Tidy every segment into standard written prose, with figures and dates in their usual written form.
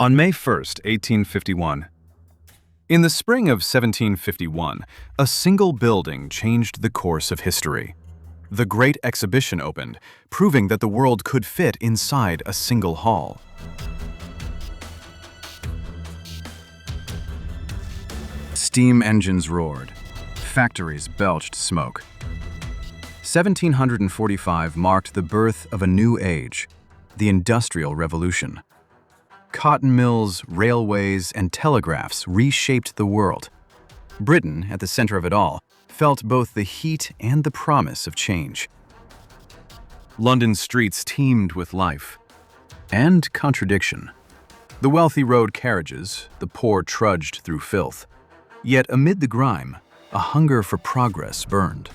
On May 1st, 1851. In the spring of 1751, a single building changed the course of history. The Great Exhibition opened, proving that the world could fit inside a single hall. Steam engines roared. Factories belched smoke. 1745 marked the birth of a new age, the Industrial Revolution. Cotton mills, railways, and telegraphs reshaped the world. Britain, at the center of it all, felt both the heat and the promise of change. London's streets teemed with life and contradiction. The wealthy rode carriages, the poor trudged through filth. Yet amid the grime, a hunger for progress burned.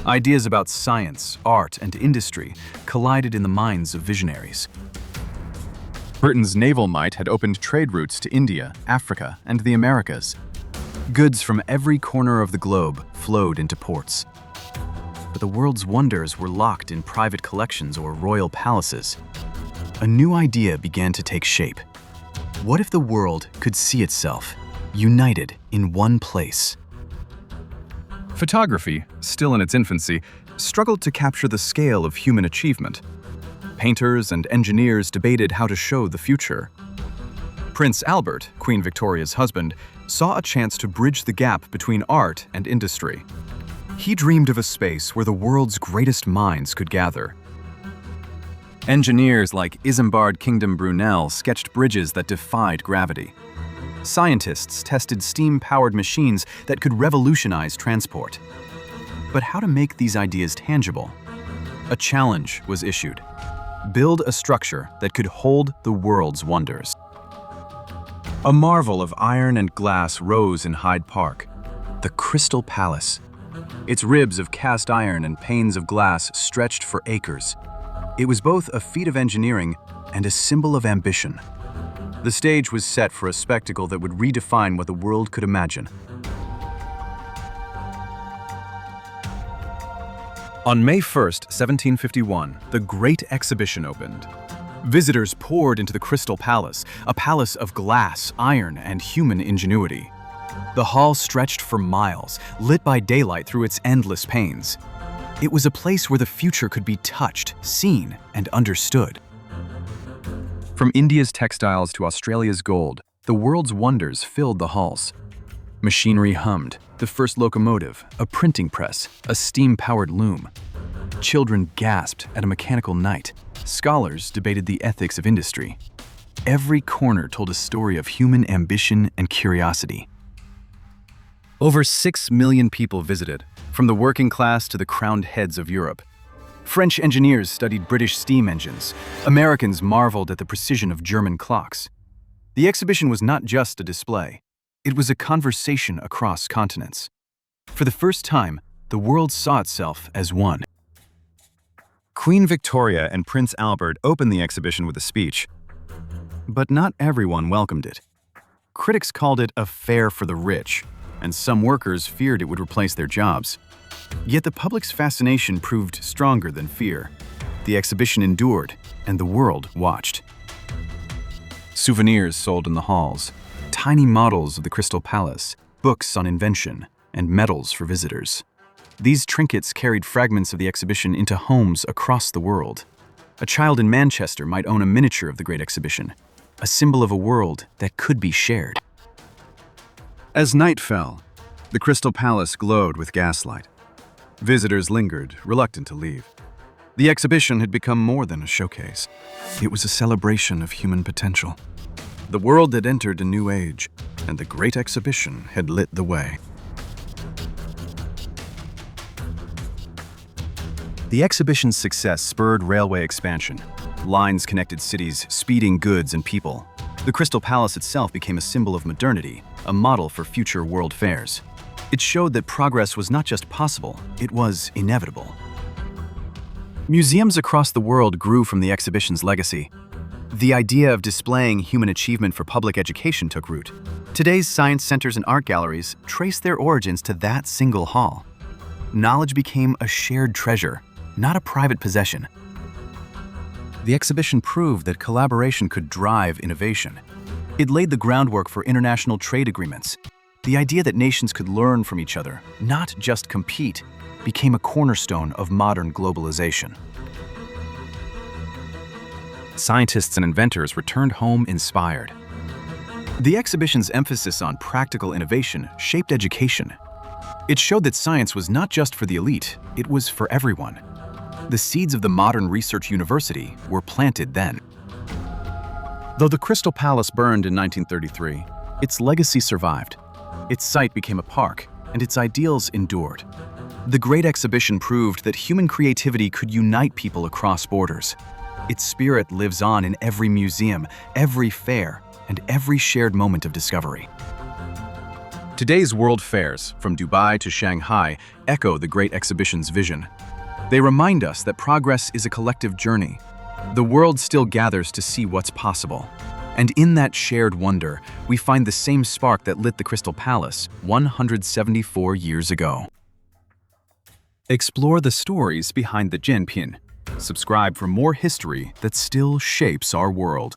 Ideas about science, art, and industry collided in the minds of visionaries. Britain's naval might had opened trade routes to India, Africa, and the Americas. Goods from every corner of the globe flowed into ports. But the world's wonders were locked in private collections or royal palaces. A new idea began to take shape. What if the world could see itself, united in one place? Photography, still in its infancy, struggled to capture the scale of human achievement. Painters and engineers debated how to show the future. Prince Albert, Queen Victoria's husband, saw a chance to bridge the gap between art and industry. He dreamed of a space where the world's greatest minds could gather. Engineers like Isambard Kingdom Brunel sketched bridges that defied gravity. Scientists tested steam-powered machines that could revolutionize transport. But how to make these ideas tangible? A challenge was issued. Build a structure that could hold the world's wonders. A marvel of iron and glass rose in Hyde Park, the Crystal Palace. Its ribs of cast iron and panes of glass stretched for acres. It was both a feat of engineering and a symbol of ambition. The stage was set for a spectacle that would redefine what the world could imagine. On May 1st, 1751, the Great Exhibition opened. Visitors poured into the Crystal Palace, a palace of glass, iron, and human ingenuity. The hall stretched for miles, lit by daylight through its endless panes. It was a place where the future could be touched, seen, and understood. From India's textiles to Australia's gold, the world's wonders filled the halls. Machinery hummed, the first locomotive, a printing press, a steam-powered loom. Children gasped at a mechanical knight. Scholars debated the ethics of industry. Every corner told a story of human ambition and curiosity. Over 6 million people visited, from the working class to the crowned heads of Europe. French engineers studied British steam engines. Americans marveled at the precision of German clocks. The exhibition was not just a display. It was a conversation across continents. For the first time, the world saw itself as one. Queen Victoria and Prince Albert opened the exhibition with a speech. But not everyone welcomed it. Critics called it a fair for the rich, and some workers feared it would replace their jobs. Yet the public's fascination proved stronger than fear. The exhibition endured, and the world watched. Souvenirs sold in the halls, tiny models of the Crystal Palace, books on invention, and medals for visitors. These trinkets carried fragments of the exhibition into homes across the world. A child in Manchester might own a miniature of the Great Exhibition, a symbol of a world that could be shared. As night fell, the Crystal Palace glowed with gaslight. Visitors lingered, reluctant to leave. The exhibition had become more than a showcase. It was a celebration of human potential. The world had entered a new age, and the Great Exhibition had lit the way. The exhibition's success spurred railway expansion. Lines connected cities, speeding goods and people. The Crystal Palace itself became a symbol of modernity, a model for future world fairs. It showed that progress was not just possible, it was inevitable. Museums across the world grew from the exhibition's legacy. The idea of displaying human achievement for public education took root. Today's science centers and art galleries trace their origins to that single hall. Knowledge became a shared treasure, not a private possession. The exhibition proved that collaboration could drive innovation. It laid the groundwork for international trade agreements. The idea that nations could learn from each other, not just compete, became a cornerstone of modern globalization. Scientists and inventors returned home inspired. The exhibition's emphasis on practical innovation shaped education. It showed that science was not just for the elite, it was for everyone. The seeds of the modern research university were planted then. Though the Crystal Palace burned in 1933, its legacy survived. Its site became a park, and its ideals endured. The Great Exhibition proved that human creativity could unite people across borders. Its spirit lives on in every museum, every fair, and every shared moment of discovery. Today's world fairs, from Dubai to Shanghai, echo the Great Exhibition's vision. They remind us that progress is a collective journey. The world still gathers to see what's possible. And in that shared wonder, we find the same spark that lit the Crystal Palace 174 years ago. Explore the stories behind the Jianpin. Subscribe for more history that still shapes our world.